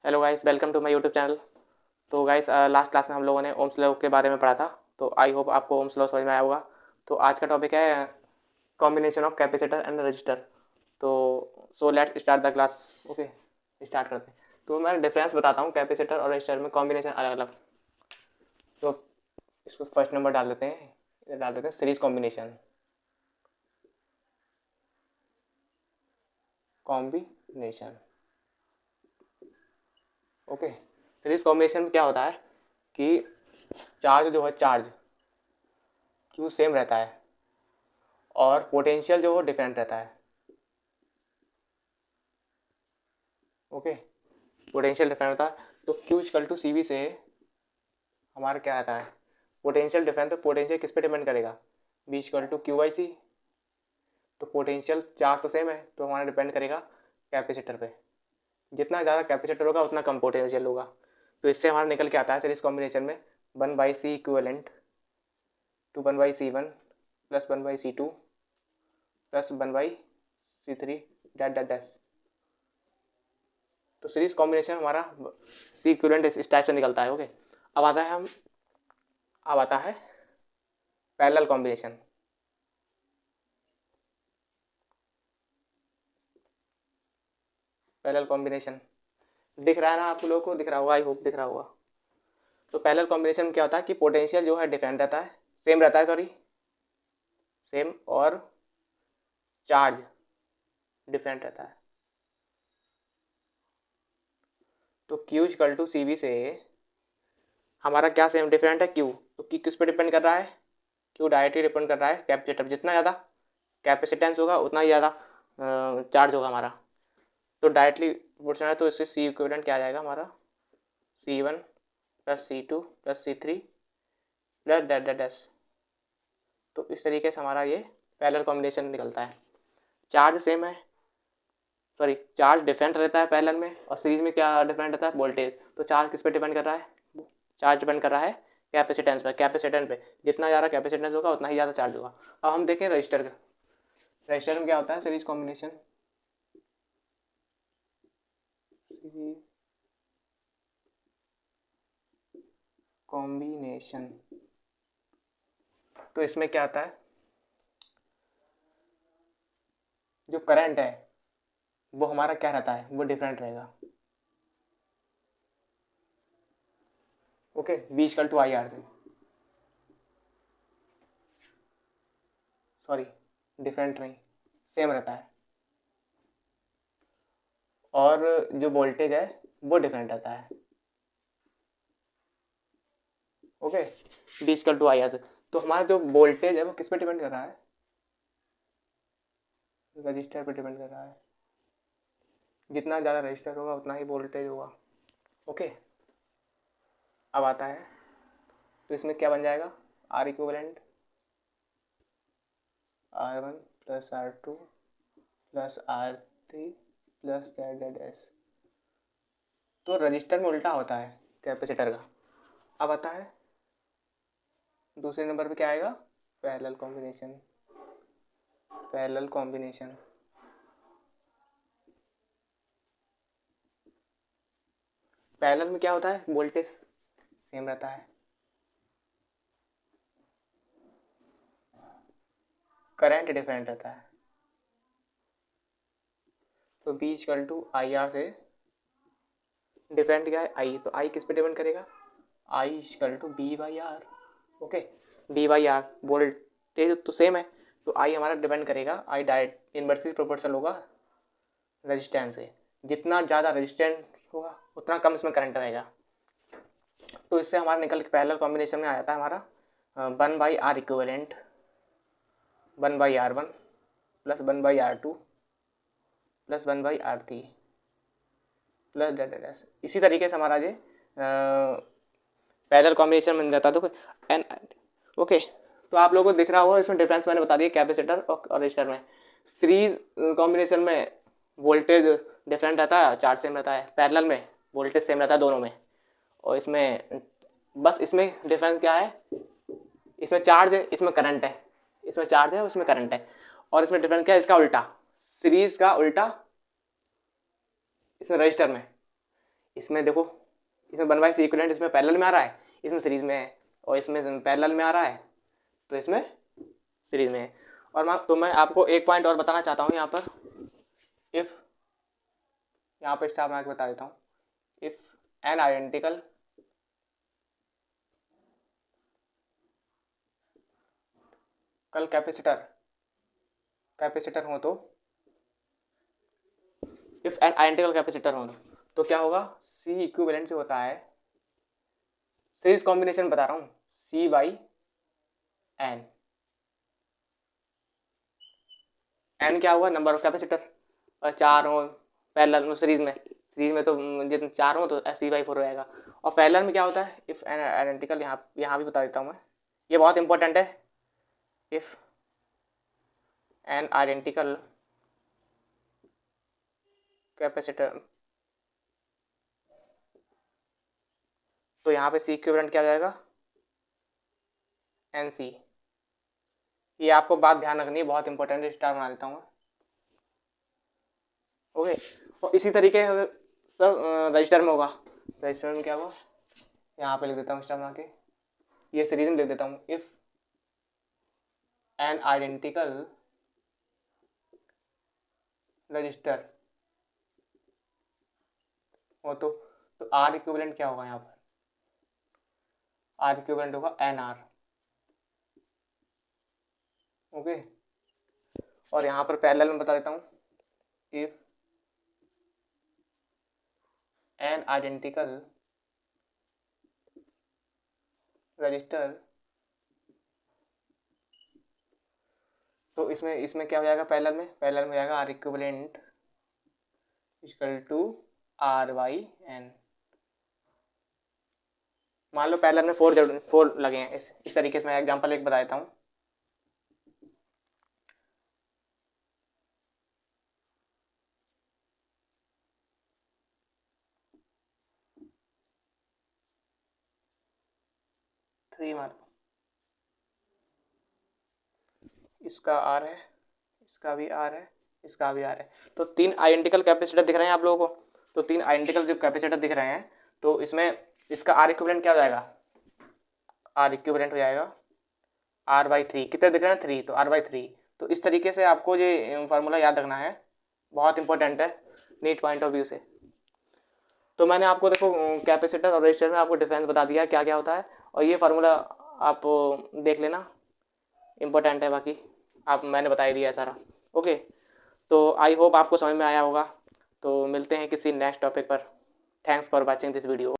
Hello guys, welcome to my YouTube channel. तो guys, last class में हम लोगों ने ओम्स लॉ के बारे में पढ़ा था। तो आई होप आपको ओम्स लॉ समझ में आया होगा। तो आज का टॉपिक है combination of capacitor and resistor. तो let's start the class. Okay, start करते हैं। तो मैं डिफरेंस बताता हूँ कैपेसिटर और रजिस्टर में, कॉम्बिनेशन अलग अलग। तो इसको फर्स्ट नंबर डाल देते हैं, इधर डाल देते हैं series combination. Combination okay, series combination में क्या होता है कि चार्ज जो है, चार्ज क्यू सेम रहता है और पोटेंशियल जो है डिफरेंट रहता है। ओके, पोटेंशियल डिफरेंट रहता है। तो Q equal to C V से हमारा क्या आता है, पोटेंशियल डिफरेंट। तो पोटेंशियल किस पे डिपेंड करेगा, V equal to Q by C. तो पोटेंशियल चार्ज तो सेम है, तो हमारा डिपेंड करेगा कैपेसिटर पे। जितना ज़्यादा कैपेसिटर होगा उतना कम पोटेंशियल होगा। तो इससे हमारा निकल के आता है सीरीज कॉम्बिनेशन में 1/C equivalent to 1/C1 plus 1/C2 plus 1/C3 dot dot dot. तो सीरीज कॉम्बिनेशन हमारा सी इक्विवेलेंट इस टाइप से निकलता है। ओके, अब आता है पैरेलल कॉम्बिनेशन। पैरेलल कॉम्बिनेशन दिख रहा है ना आप लोगों को, दिख रहा होगा, आई होप दिख रहा होगा। तो पैरेलल कॉम्बिनेशन में क्या होता है कि पोटेंशियल जो है डिफरेंट रहता है, सेम रहता है, सेम, और चार्ज डिफरेंट रहता है। तो Q equal to C V से हमारा क्या सेम डिफरेंट है, क्यू। तो क्यू किस पे डिपेंड कर रहा है, क्यू डायरेक्टली डिपेंड कर रहा है कैपेसिटर। जितना ज़्यादा कैपेसिटेंस होगा उतना ही ज़्यादा चार्ज होगा हमारा। तो डायरेक्टली प्रोपोर्शनल है, तो इससे सी इक्विवेलेंट क्या आ जाएगा हमारा, C1 plus C2 plus C3 plus dot that dash. तो इस तरीके से हमारा ये पैरेलल कॉम्बिनेशन निकलता है। चार्ज सेम है, सॉरी, चार्ज डिफरेंट रहता है पैरेलल में, और सीरीज में क्या डिफरेंट रहता है, वोल्टेज। तो चार्ज किस पे डिपेंड कर रहा है, चार्ज डिपेंड कर रहा है कैपेसिटेंस पे। कैपेसिटेंस पे जितना ज़्यादा कैपेसिटेंस होगा उतना ही ज़्यादा चार्ज होगा। अब हम देखें रजिस्टर का। रजिस्टर में क्या होता है, सीरीज कॉम्बिनेशन। कॉम्बिनेशन तो इसमें क्या आता है, जो करंट है वो हमारा क्या रहता है, वो डिफरेंट रहेगा। Okay, V equal to I R से, सॉरी, डिफरेंट नहीं, सेम रहता है। और जो वोल्टेज है वो डिफरेंट रहता है। Okay, V equal to I R से। तो हमारा जो वोल्टेज है वो किस पे डिपेंड कर रहा है, रजिस्टर पे डिपेंड कर रहा है। जितना ज़्यादा रजिस्टर होगा उतना ही वोल्टेज होगा। ओके, अब आता है, तो इसमें क्या बन जाएगा, R equivalent R1 plus R2 plus R3 plus dot dot एस। तो रजिस्टर में उल्टा होता है कैपेसिटर का। अब आता है दूसरे नंबर पे क्या आएगा, parallel combination. Parallel combination parallel में क्या होता है, वोल्टेज सेम रहता है, करंट डिफरेंट रहता है। तो V equal to I R से डिफरेंट क्या है, आई। तो आई किस पे डिपेंड करेगा, I equal to V by R. Okay, V by R, voltage तो सेम है, तो आई हमारा डिपेंड करेगा, आई डायरेक्ट इनवर्सली प्रोपोर्शनल होगा रेजिस्टेंस से। जितना ज़्यादा रेजिस्टेंस होगा उतना कम इसमें करंट रहेगा। तो इससे हमारा निकल के पैरेलल कॉम्बिनेशन में आ जाता है हमारा 1/R equivalent 1/R1 plus 1/R2 plus 1/R3 plus dot dash. इसी तरीके से हमारा ये पैरेलल कॉम्बिनेशन बन जाता है। तो एन ओके, तो आप लोगों को दिख रहा होगा, इसमें डिफरेंस मैंने बता दिया कैपेसिटर और रजिस्टर में। सीरीज कॉम्बिनेशन में वोल्टेज डिफरेंट रहता है, चार्ज सेम रहता है। पैरेलल में वोल्टेज सेम रहता है दोनों में। और इसमें बस इसमें डिफरेंस क्या है, इसमें चार्ज है, इसमें करंट है। इसमें चार्ज है, उसमें करंट है। और इसमें डिफरेंस क्या है, इसका उल्टा, सीरीज का उल्टा इसमें रजिस्टर में। इसमें देखो, इसमें 1/c इक्विवेलेंट इसमें पैरेलल में आ रहा है, इसमें सीरीज में है, और इसमें पैरेलल में आ रहा है, तो इसमें सीरीज में है। और मैं आपको एक पॉइंट और बताना चाहता हूँ यहाँ पर, इफ़, यहाँ पर स्टार मार्क बता देता हूँ, इफ़ एन आइडेंटिकल कल कैपेसिटर हो तो, इफ एन आइडेंटिकल कैपेसिटर हो तो क्या होगा, सी इक्विवेलेंट जो होता है, सीरीज कॉम्बिनेशन बता रहा हूँ, सी बाई एन, एन क्या हुआ, नंबर ऑफ कैपेसिटर, और 4 हो पैरेलल सीरीज में तो जितने 4 हो तो C/4 हो जाएगा। और पैरेलल में क्या होता है, इफ एन आइडेंटिकल, यहाँ भी बता देता हूँ मैं, ये बहुत इंपॉर्टेंट है, इफ एन आइडेंटिकल कैपेसिटर, तो यहाँ पे सी इक्विवेलेंट क्या हो जाएगा, NC। ये आपको बात ध्यान रखनी है, बहुत इंपॉर्टेंट है, स्टार बना देता हूँ। ओके, और इसी तरीके सब रजिस्टर में होगा, रजिस्टर में क्या होगा, यहाँ पे लिख देता हूँ स्टार बना के, ये सीरीज में लिख देता हूँ, इफ एन आइडेंटिकल रजिस्टर हो तो R इक्विवेलेंट क्या होगा, यहाँ पर R इक्विवेलेंट होगा NR। ओके, और यहाँ पर पैरेलल में बता देता हूँ, इफ एन आइडेंटिकल रजिस्टर, तो इसमें क्या हो जाएगा, पैरेलल में हो जाएगा R equivalent equal to R/N। मान लो पैरेलल में 4 लगे हैं, इस तरीके से मैं एग्जांपल एक बता देता हूँ। इसका R है, इसका भी R है, इसका भी R है, तो 3 आइडेंटिकल कैपेसिटर दिख रहे हैं आप लोगों को, तो 3 आइडेंटिकल जो कैपेसिटर दिख रहे हैं, तो इसमें इसका R इक्विवेलेंट क्या हो जाएगा, R इक्विवेलेंट हो जाएगा R/3, कितने दिख रहे हैं 3, तो R/3। तो इस तरीके से आपको ये फार्मूला याद रखना है, बहुत इंपॉर्टेंट है नीट पॉइंट ऑफ व्यू से। तो मैंने आपको देखो कैपेसिटर और रेजिस्टर में आपको डिफरेंस बता दिया क्या क्या होता है, और ये फार्मूला आप देख लेना, इम्पोर्टेंट है, बाकी आप मैंने बता ही दिया है सारा। ओके, तो आई होप आपको समझ में आया होगा, तो मिलते हैं किसी नेक्स्ट टॉपिक पर। Thanks for watching this video.